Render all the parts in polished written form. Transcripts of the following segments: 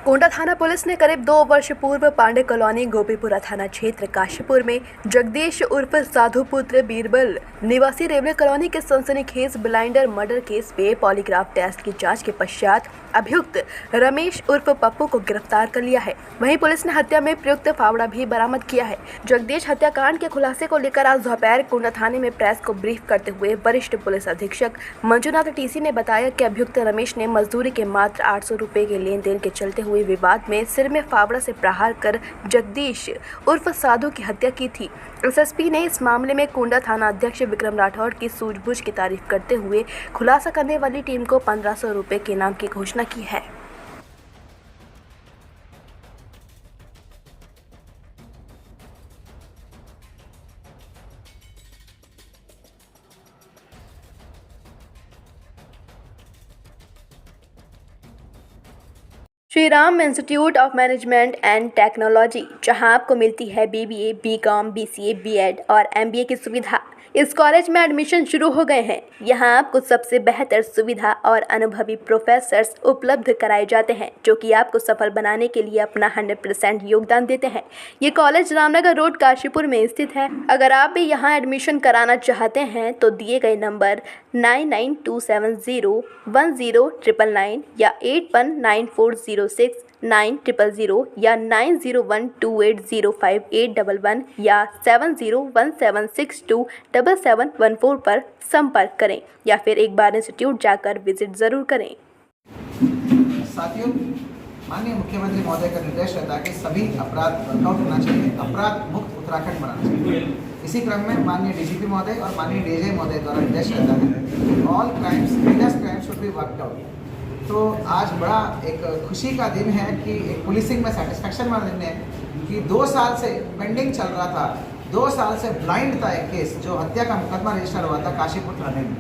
कोंडा थाना पुलिस ने करीब 2 वर्ष पूर्व पांडे कॉलोनी गोपीपुरा थाना क्षेत्र काशीपुर में जगदीश उर्फ साधु पुत्र बीरबल निवासी रेलवे कॉलोनी के सनसनीखेज ब्लाइंडर मर्डर केस में पॉलीग्राफ टेस्ट की जांच के पश्चात अभियुक्त रमेश उर्फ पप्पू को गिरफ्तार कर लिया है। वहीं पुलिस ने हत्या में प्रयुक्त फावड़ा भी बरामद किया है। जगदीश हत्याकांड के खुलासे को लेकर आज दोपहर कोंडा थाने में प्रेस को ब्रीफ करते हुए वरिष्ठ पुलिस अधीक्षक मंजुनाथ टीसी ने बताया कि अभियुक्त रमेश ने मजदूरी के मात्र 800 रुपए के लेन देन के चलते हुए विवाद में सिर में फावड़ा से प्रहार कर जगदीश उर्फ साधु की हत्या की थी। एसएसपी ने इस मामले में कोंडा थाना अध्यक्ष विक्रम राठौड़ की सूझबूझ की तारीफ करते हुए खुलासा करने वाली टीम को 1500 रुपए के इनाम की घोषणा की है। Shri Ram institute of management and technology, जहां आपको मिलती है बीबीए, बीकॉम, बीसीए, बीएड और एमबीए की सुविधा। इस कॉलेज में एडमिशन शुरू हो गए हैं। यहां आपको सबसे बेहतर सुविधा और अनुभवी प्रोफेसर्स उपलब्ध कराए जाते हैं, जो कि आपको सफल बनाने के लिए अपना 100% योगदान देते हैं। ये कॉलेज रामनगर रोड काशीपुर में स्थित है। अगर आप भी यहां एडमिशन कराना चाहते हैं तो दिए गए नंबर 9927010999 या 8194069000 या 9012805811 या 7017627714 पर संपर्क करें या फिर एक बार इंस्टीट्यूट जाकर विजिट जरूर करें। साथियों, माननीय मुख्यमंत्री महोदय का निर्देश रहता है कि सभी अपराध वर्कआउट होना चाहिए, अपराध मुक्त उत्तराखंड बनाना चाहिए। इसी क्रम में माननीय डीजीपी महोदय और माननीय डीजे महोदय द्वारा निर्देश रहता है all crimes, heinous crimes should be worked out. तो आज बड़ा एक खुशी का दिन है कि एक पुलिसिंग में सेटिस्फैक्शन वाला दिन है कि 2 साल से पेंडिंग चल रहा था, 2 साल से ब्लाइंड था एक केस, जो हत्या का मुकदमा रजिस्टर हुआ था काशीपुर थाने में।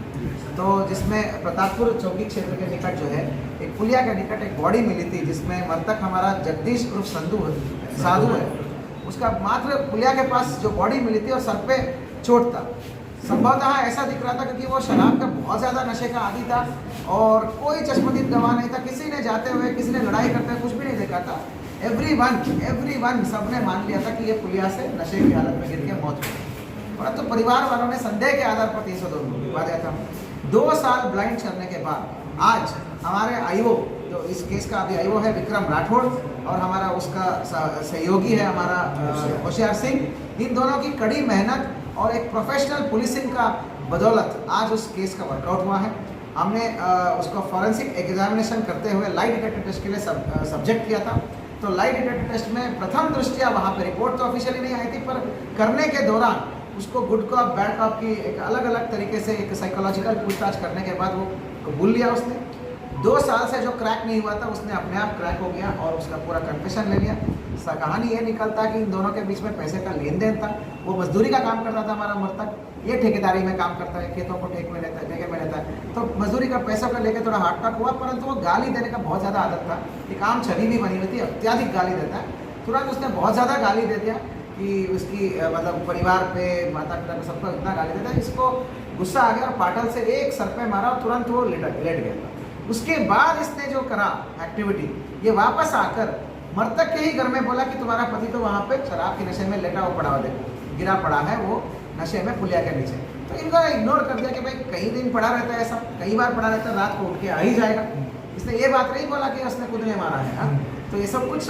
तो जिसमें प्रतापपुर चौकी क्षेत्र के निकट जो है एक पुलिया के निकट एक बॉडी मिली थी, जिसमें मृतक हमारा जगदीश उर्फ साधु है। उसका मात्र पुलिया के पास जो बॉडी मिली थी और सर पे चोट था। संभवतः ऐसा दिख रहा था क्योंकि वो शराब का बहुत ज़्यादा नशे का आदी था और कोई चश्मदीद गवाह नहीं था। किसी ने जाते हुए, किसी ने लड़ाई करते हुए कुछ भी नहीं देखा था। एवरीवन सबने मान लिया था कि ये पुलिया से नशे की हालत में गिर के मौत हुई। परंतु परिवार वालों ने संदेह के आधार पर 302 दिया था। 2 साल ब्लाइंड करने के बाद आज हमारे आईओ, जो इस केस का अभी आईओ है विक्रम राठौड़ और हमारा उसका सहयोगी है हमारा होशियार सिंह, इन दोनों की कड़ी मेहनत और एक प्रोफेशनल पुलिसिंग का बदौलत आज उस केस का वर्कआउट हुआ है। हमने उसको फॉरेंसिक एग्जामिनेशन करते हुए लाइट डिटेक्टर टेस्ट के लिए सब्जेक्ट किया था। तो लाइट डिटेक्टर टेस्ट में प्रथम दृष्टया वहाँ पे रिपोर्ट तो ऑफिशियली नहीं आई थी, पर करने के दौरान उसको गुड कॉप बैड कॉप की एक अलग अलग तरीके से एक साइकोलॉजिकल पूछताछ करने के बाद वो कबूल लिया उसने। 2 साल से जो क्रैक नहीं हुआ था उसने अपने आप क्रैक हो गया और उसका पूरा कन्फेशन ले लिया। कहानी ये निकलता कि इन दोनों के बीच में पैसे का लेन देन था। वो मजदूरी का काम करता था हमारा मृतक, ये ठेकेदारी में काम करता है, खेतों को ठेके में लेता है। तो मजदूरी का पैसों का लेकर थोड़ा हार्ट हुआ, परंतु वो गाली देने का बहुत ज़्यादा आदत था। एक आम छवि भी बनी हुई थी, अत्याधिक गाली देता है। तुरंत उसने बहुत ज़्यादा गाली दे दिया कि उसकी मतलब परिवार पे, माता पिता पे, सबको इतना गाली देता है। इसको गुस्सा आ गया और पाटल से एक सर पे मारा और तुरंत वो लेट गया। उसके बाद इसने जो करा एक्टिविटी, ये वापस आकर मृतक के ही घर में बोला कि तुम्हारा पति तो वहाँ पे शराब के नशे में लेटा हुआ पड़ा हुआ, देखो गिरा पड़ा है वो नशे में पुलिया के नीचे। तो इनको इग्नोर कर दिया कि भाई कई दिन पड़ा रहता है, ऐसा कई बार पड़ा रहता है, रात को उठ के आ ही जाएगा। इसने ये बात नहीं बोला कि उसने खुद ने मारा है। तो ये सब कुछ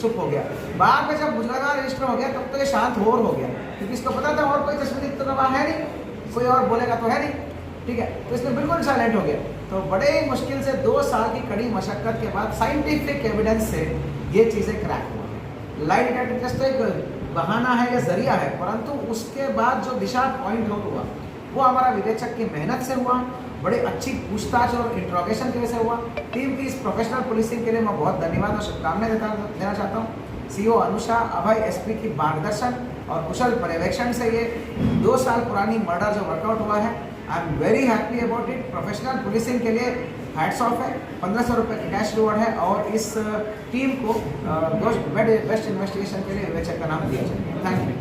चुप हो गया। बाद में जब मुकदमा रजिस्टर हो गया तब तो ये शांत और हो गया, क्योंकि इसको पता था और कोई चश्मदीद तो गवाह है नहीं, कोई और बोलेगा तो है नहीं, ठीक है। तो इसमें बिल्कुल साइलेंट हो गया। तो बड़े मुश्किल से 2 साल की कड़ी मशक्कत के बाद साइंटिफिक एविडेंस से ये चीज़ें क्रैक हुआ। लाइट डिटेक्टर टेस्ट तो एक बहाना है या जरिया है, परंतु उसके बाद जो दिशा पॉइंट आउट हुआ वो हमारा विवेचक की मेहनत से हुआ, बड़े अच्छी पूछताछ और इंट्रोगेशन की वजह से हुआ। टीम की इस प्रोफेशनल पुलिसिंग के लिए मैं बहुत धन्यवाद और शुभकामनाएं देना चाहता हूँ। सीओ अनुषा, अभय, एसपी की मार्गदर्शन और कुशल पर्यवेक्षण से ये 2 साल पुरानी मर्डर जो वर्कआउट हुआ है, I am very happy about it. Professional policing के लिए हैट्स ऑफ है। 1500 रुपये की कैश रिवॉर्ड है और इस टीम को बेस्ट इन्वेस्टिगेशन के लिए विवेचक का नाम दिया जाए। Thank you.